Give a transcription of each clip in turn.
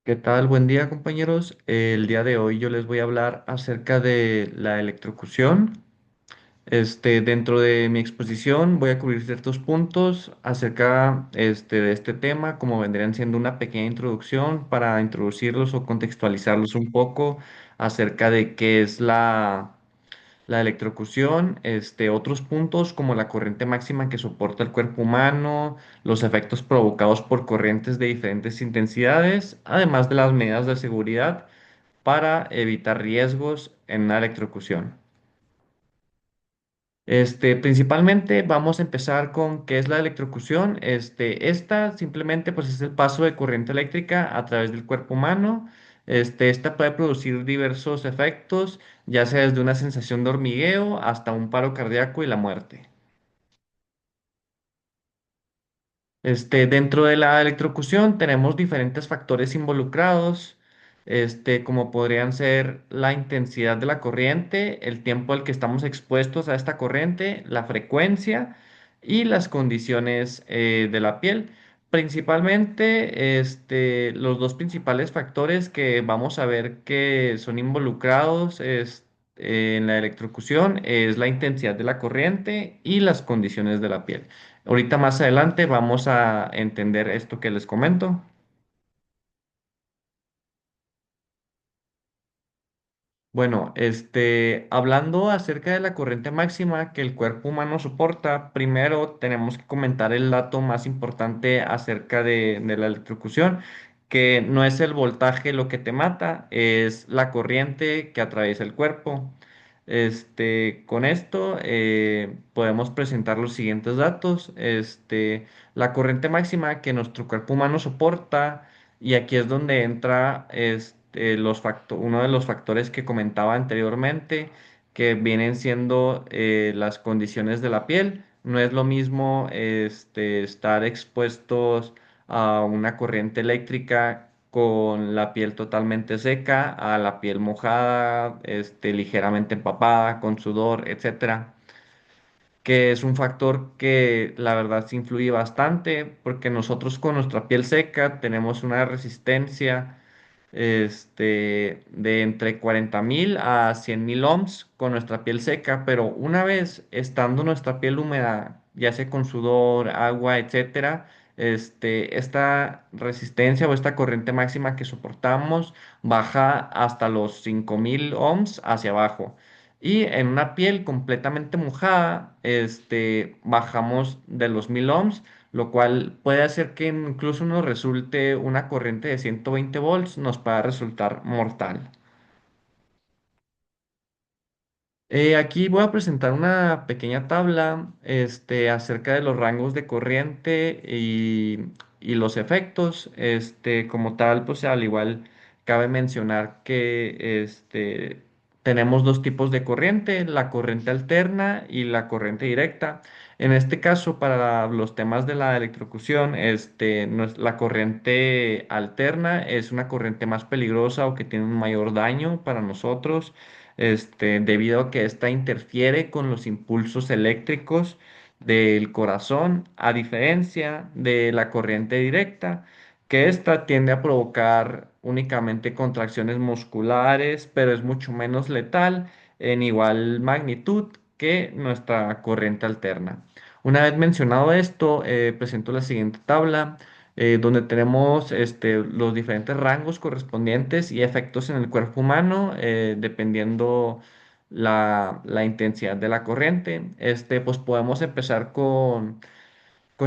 ¿Qué tal? Buen día, compañeros. El día de hoy yo les voy a hablar acerca de la electrocución. Dentro de mi exposición voy a cubrir ciertos puntos acerca de este tema, como vendrían siendo una pequeña introducción para introducirlos o contextualizarlos un poco acerca de qué es la electrocución, otros puntos como la corriente máxima que soporta el cuerpo humano, los efectos provocados por corrientes de diferentes intensidades, además de las medidas de seguridad para evitar riesgos en una electrocución. Principalmente vamos a empezar con qué es la electrocución. Esta simplemente pues es el paso de corriente eléctrica a través del cuerpo humano. Esta puede producir diversos efectos, ya sea desde una sensación de hormigueo hasta un paro cardíaco y la muerte. Dentro de la electrocución tenemos diferentes factores involucrados, como podrían ser la intensidad de la corriente, el tiempo al que estamos expuestos a esta corriente, la frecuencia y las condiciones de la piel. Principalmente, los dos principales factores que vamos a ver que son involucrados en la electrocución es la intensidad de la corriente y las condiciones de la piel. Ahorita más adelante vamos a entender esto que les comento. Bueno, hablando acerca de la corriente máxima que el cuerpo humano soporta, primero tenemos que comentar el dato más importante acerca de la electrocución, que no es el voltaje lo que te mata, es la corriente que atraviesa el cuerpo. Con esto podemos presentar los siguientes datos. La corriente máxima que nuestro cuerpo humano soporta, y aquí es donde entra uno de los factores que comentaba anteriormente, que vienen siendo las condiciones de la piel. No es lo mismo estar expuestos a una corriente eléctrica con la piel totalmente seca, a la piel mojada, ligeramente empapada, con sudor, etcétera, que es un factor que la verdad sí influye bastante, porque nosotros con nuestra piel seca tenemos una resistencia de entre 40.000 a 100.000 ohms con nuestra piel seca, pero una vez estando nuestra piel húmeda, ya sea con sudor, agua, etcétera, esta resistencia o esta corriente máxima que soportamos baja hasta los 5.000 ohms hacia abajo. Y en una piel completamente mojada, bajamos de los 1000 ohms, lo cual puede hacer que incluso nos resulte una corriente de 120 volts, nos pueda resultar mortal. Aquí voy a presentar una pequeña tabla, acerca de los rangos de corriente y los efectos. Como tal, pues al igual cabe mencionar que tenemos dos tipos de corriente, la corriente alterna y la corriente directa. En este caso, para los temas de la electrocución, la corriente alterna es una corriente más peligrosa o que tiene un mayor daño para nosotros, debido a que ésta interfiere con los impulsos eléctricos del corazón, a diferencia de la corriente directa, que ésta tiende a provocar únicamente contracciones musculares, pero es mucho menos letal en igual magnitud que nuestra corriente alterna. Una vez mencionado esto, presento la siguiente tabla, donde tenemos los diferentes rangos correspondientes y efectos en el cuerpo humano, dependiendo la intensidad de la corriente. Pues podemos empezar con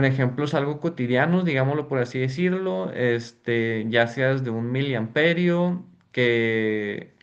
ejemplos algo cotidianos, digámoslo por así decirlo, ya sea desde un miliamperio que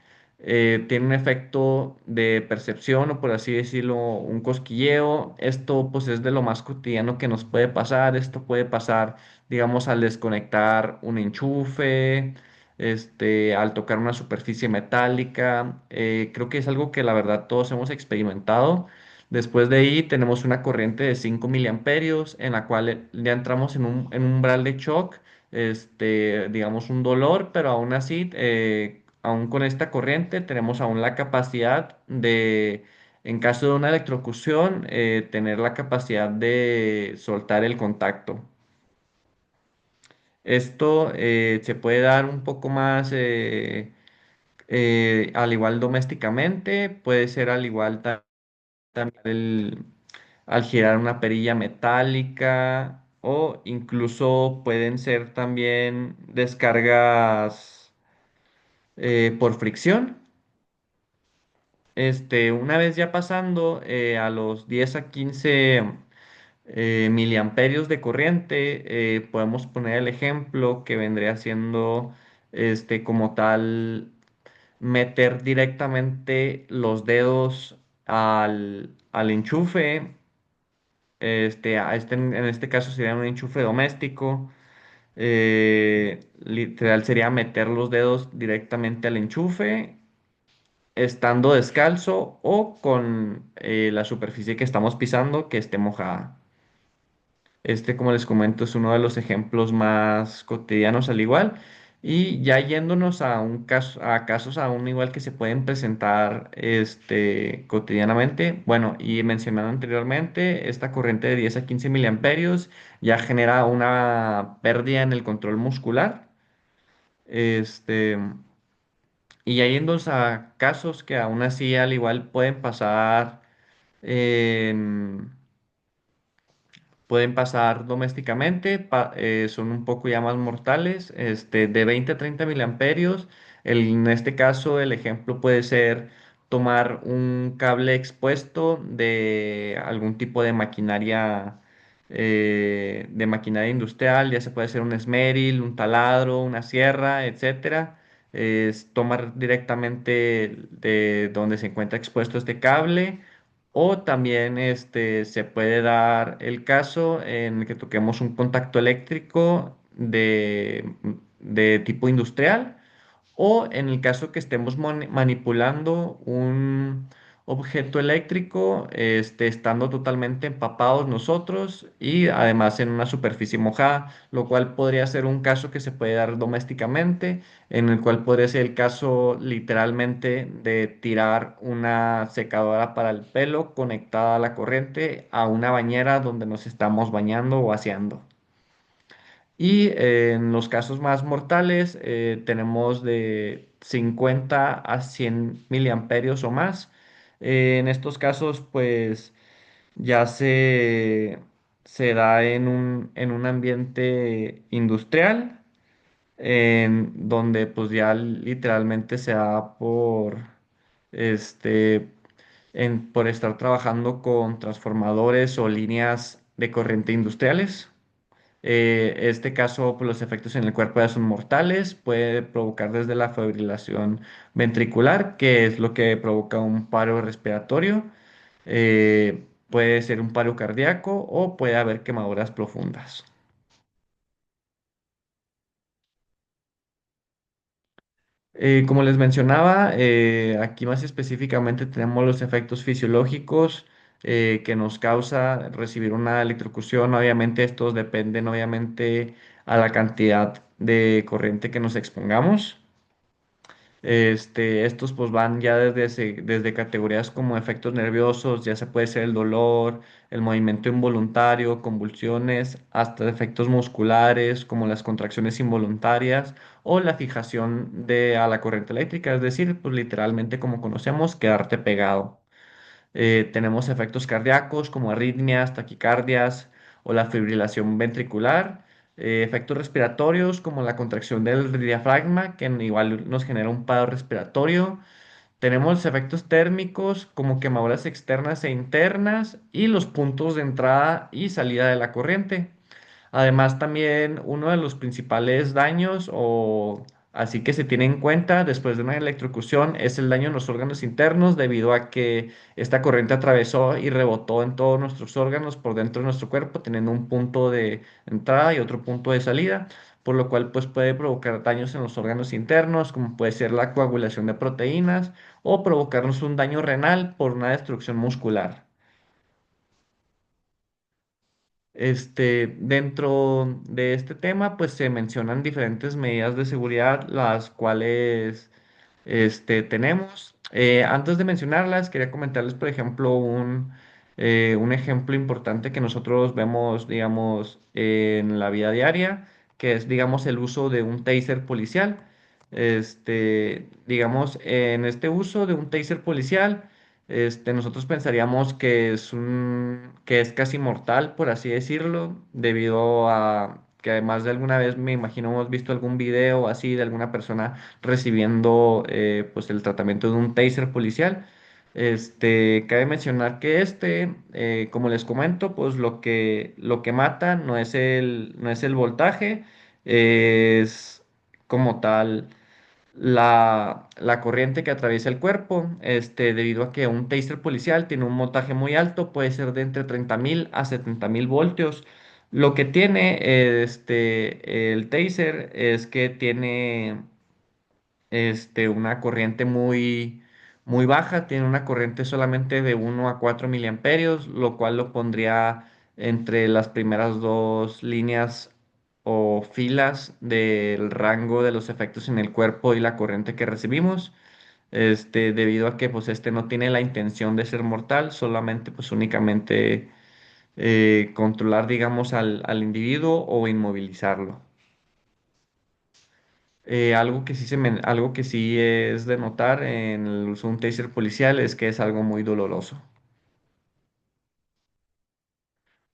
tiene un efecto de percepción o por así decirlo, un cosquilleo. Esto pues es de lo más cotidiano que nos puede pasar. Esto puede pasar, digamos, al desconectar un enchufe, al tocar una superficie metálica. Creo que es algo que la verdad todos hemos experimentado. Después de ahí tenemos una corriente de 5 miliamperios en la cual ya entramos en un umbral de shock, digamos un dolor, pero aún así, aún con esta corriente tenemos aún la capacidad de, en caso de una electrocución, tener la capacidad de soltar el contacto. Esto se puede dar un poco más al igual domésticamente, puede ser al igual también al girar una perilla metálica o incluso pueden ser también descargas por fricción. Una vez ya pasando a los 10 a 15 miliamperios de corriente, podemos poner el ejemplo que vendría siendo como tal meter directamente los dedos al enchufe. En este caso sería un enchufe doméstico. Literal sería meter los dedos directamente al enchufe, estando descalzo o con la superficie que estamos pisando que esté mojada. Como les comento, es uno de los ejemplos más cotidianos al igual. Y ya yéndonos a un caso, a casos aún igual que se pueden presentar cotidianamente. Bueno, y mencionado anteriormente, esta corriente de 10 a 15 miliamperios ya genera una pérdida en el control muscular. Este, y ya yéndonos a casos que aún así al igual pueden pasar domésticamente, son un poco ya más mortales, de 20 a 30 miliamperios. En este caso, el ejemplo puede ser tomar un cable expuesto de algún tipo de maquinaria industrial, ya se puede ser un esmeril, un taladro, una sierra, etcétera. Es tomar directamente de donde se encuentra expuesto este cable o también se puede dar el caso en el que toquemos un contacto eléctrico de tipo industrial o en el caso que estemos manipulando un objeto eléctrico, estando totalmente empapados nosotros y además en una superficie mojada, lo cual podría ser un caso que se puede dar domésticamente, en el cual podría ser el caso literalmente de tirar una secadora para el pelo conectada a la corriente a una bañera donde nos estamos bañando o aseando. Y en los casos más mortales tenemos de 50 a 100 miliamperios o más. En estos casos, pues ya se da en un ambiente industrial, en donde pues ya literalmente se da este, por estar trabajando con transformadores o líneas de corriente industriales. Este caso, pues, los efectos en el cuerpo ya son mortales, puede provocar desde la fibrilación ventricular, que es lo que provoca un paro respiratorio, puede ser un paro cardíaco o puede haber quemaduras profundas. Como les mencionaba, aquí más específicamente tenemos los efectos fisiológicos que nos causa recibir una electrocución. Obviamente estos dependen obviamente a la cantidad de corriente que nos expongamos. Estos pues van ya desde categorías como efectos nerviosos, ya se puede ser el dolor, el movimiento involuntario, convulsiones, hasta efectos musculares como las contracciones involuntarias o la fijación a la corriente eléctrica, es decir, pues literalmente como conocemos, quedarte pegado. Tenemos efectos cardíacos como arritmias, taquicardias o la fibrilación ventricular. Efectos respiratorios como la contracción del diafragma, que igual nos genera un paro respiratorio. Tenemos efectos térmicos como quemaduras externas e internas y los puntos de entrada y salida de la corriente. Además, también uno de los principales daños o así que se tiene en cuenta después de una electrocución es el daño en los órganos internos debido a que esta corriente atravesó y rebotó en todos nuestros órganos por dentro de nuestro cuerpo, teniendo un punto de entrada y otro punto de salida, por lo cual pues puede provocar daños en los órganos internos, como puede ser la coagulación de proteínas o provocarnos un daño renal por una destrucción muscular. Dentro de este tema, pues se mencionan diferentes medidas de seguridad, las cuales tenemos. Antes de mencionarlas, quería comentarles, por ejemplo, un ejemplo importante que nosotros vemos, digamos, en la vida diaria, que es, digamos, el uso de un taser policial. Digamos, en este uso de un taser policial, nosotros pensaríamos que es casi mortal, por así decirlo, debido a que además de alguna vez me imagino hemos visto algún video así de alguna persona recibiendo pues el tratamiento de un taser policial. Cabe mencionar que como les comento, pues lo que mata no es el voltaje, es como tal la corriente que atraviesa el cuerpo, debido a que un taser policial tiene un voltaje muy alto, puede ser de entre 30.000 a 70.000 voltios. Lo que tiene el taser es que tiene una corriente muy baja, tiene una corriente solamente de 1 a 4 miliamperios, lo cual lo pondría entre las primeras dos líneas o filas del rango de los efectos en el cuerpo y la corriente que recibimos. Debido a que pues no tiene la intención de ser mortal, solamente pues únicamente controlar digamos al individuo o inmovilizarlo. Algo que sí es de notar en el uso de un taser policial es que es algo muy doloroso.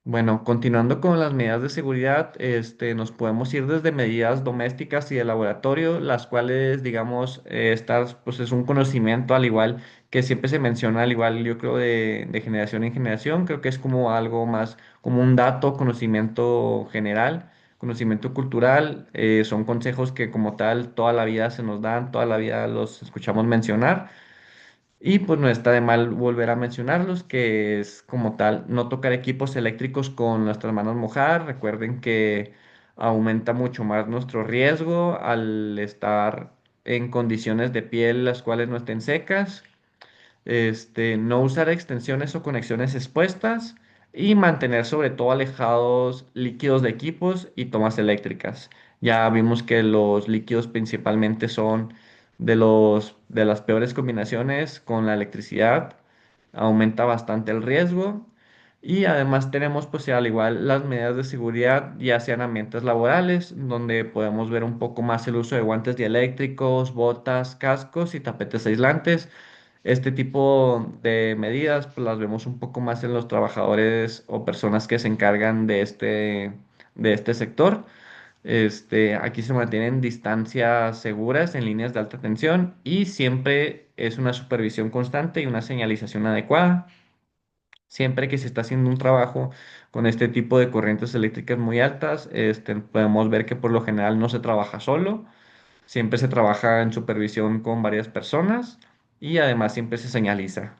Bueno, continuando con las medidas de seguridad, nos podemos ir desde medidas domésticas y de laboratorio, las cuales, digamos, estas, pues es un conocimiento al igual que siempre se menciona, al igual yo creo de generación en generación, creo que es como algo más, como un dato, conocimiento general, conocimiento cultural, son consejos que como tal toda la vida se nos dan, toda la vida los escuchamos mencionar. Y pues no está de mal volver a mencionarlos, que es como tal no tocar equipos eléctricos con nuestras manos mojadas. Recuerden que aumenta mucho más nuestro riesgo al estar en condiciones de piel las cuales no estén secas, no usar extensiones o conexiones expuestas y mantener sobre todo alejados líquidos de equipos y tomas eléctricas. Ya vimos que los líquidos principalmente son de las peores combinaciones con la electricidad, aumenta bastante el riesgo. Y además tenemos, pues al igual, las medidas de seguridad, ya sean ambientes laborales, donde podemos ver un poco más el uso de guantes dieléctricos, botas, cascos y tapetes aislantes. Este tipo de medidas pues, las vemos un poco más en los trabajadores o personas que se encargan de este sector. Aquí se mantienen distancias seguras en líneas de alta tensión y siempre es una supervisión constante y una señalización adecuada. Siempre que se está haciendo un trabajo con este tipo de corrientes eléctricas muy altas, podemos ver que por lo general no se trabaja solo. Siempre se trabaja en supervisión con varias personas y además siempre se señaliza.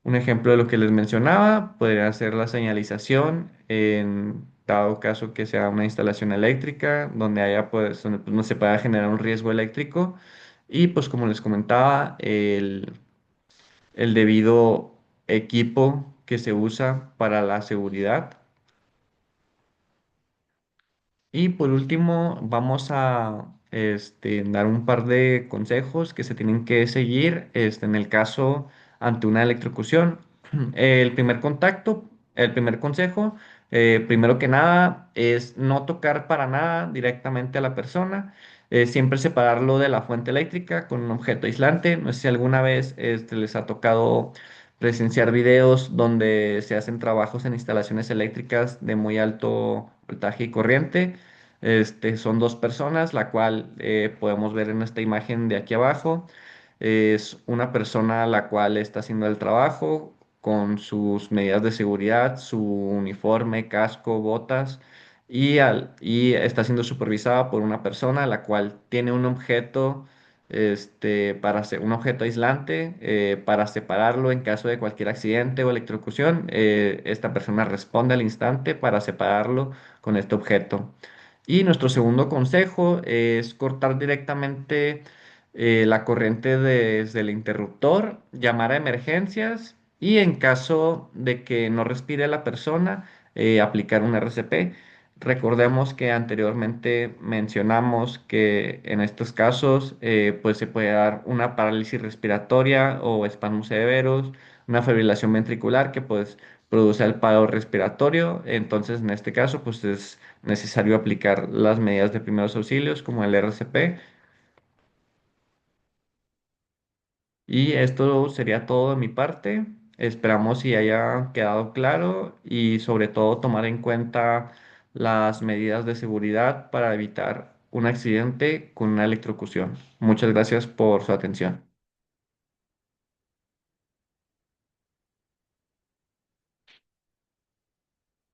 Un ejemplo de lo que les mencionaba podría ser la señalización en dado caso que sea una instalación eléctrica donde haya pues, donde, pues, no se pueda generar un riesgo eléctrico y pues como les comentaba el debido equipo que se usa para la seguridad. Y por último, vamos a dar un par de consejos que se tienen que seguir en el caso ante una electrocución. El primer contacto, el primer consejo, primero que nada, es no tocar para nada directamente a la persona. Siempre separarlo de la fuente eléctrica con un objeto aislante. No sé si alguna vez les ha tocado presenciar videos donde se hacen trabajos en instalaciones eléctricas de muy alto voltaje y corriente. Son dos personas, la cual podemos ver en esta imagen de aquí abajo. Es una persona la cual está haciendo el trabajo con sus medidas de seguridad, su uniforme, casco, botas, y está siendo supervisada por una persona la cual tiene un objeto, para hacer un objeto aislante, para separarlo en caso de cualquier accidente o electrocución. Esta persona responde al instante para separarlo con este objeto. Y nuestro segundo consejo es cortar directamente la corriente desde el interruptor, llamar a emergencias y en caso de que no respire la persona, aplicar un RCP. Recordemos que anteriormente mencionamos que en estos casos pues se puede dar una parálisis respiratoria o espasmos severos, una fibrilación ventricular que pues produce el paro respiratorio. Entonces, en este caso, pues es necesario aplicar las medidas de primeros auxilios como el RCP. Y esto sería todo de mi parte. Esperamos si haya quedado claro y sobre todo tomar en cuenta las medidas de seguridad para evitar un accidente con una electrocución. Muchas gracias por su atención.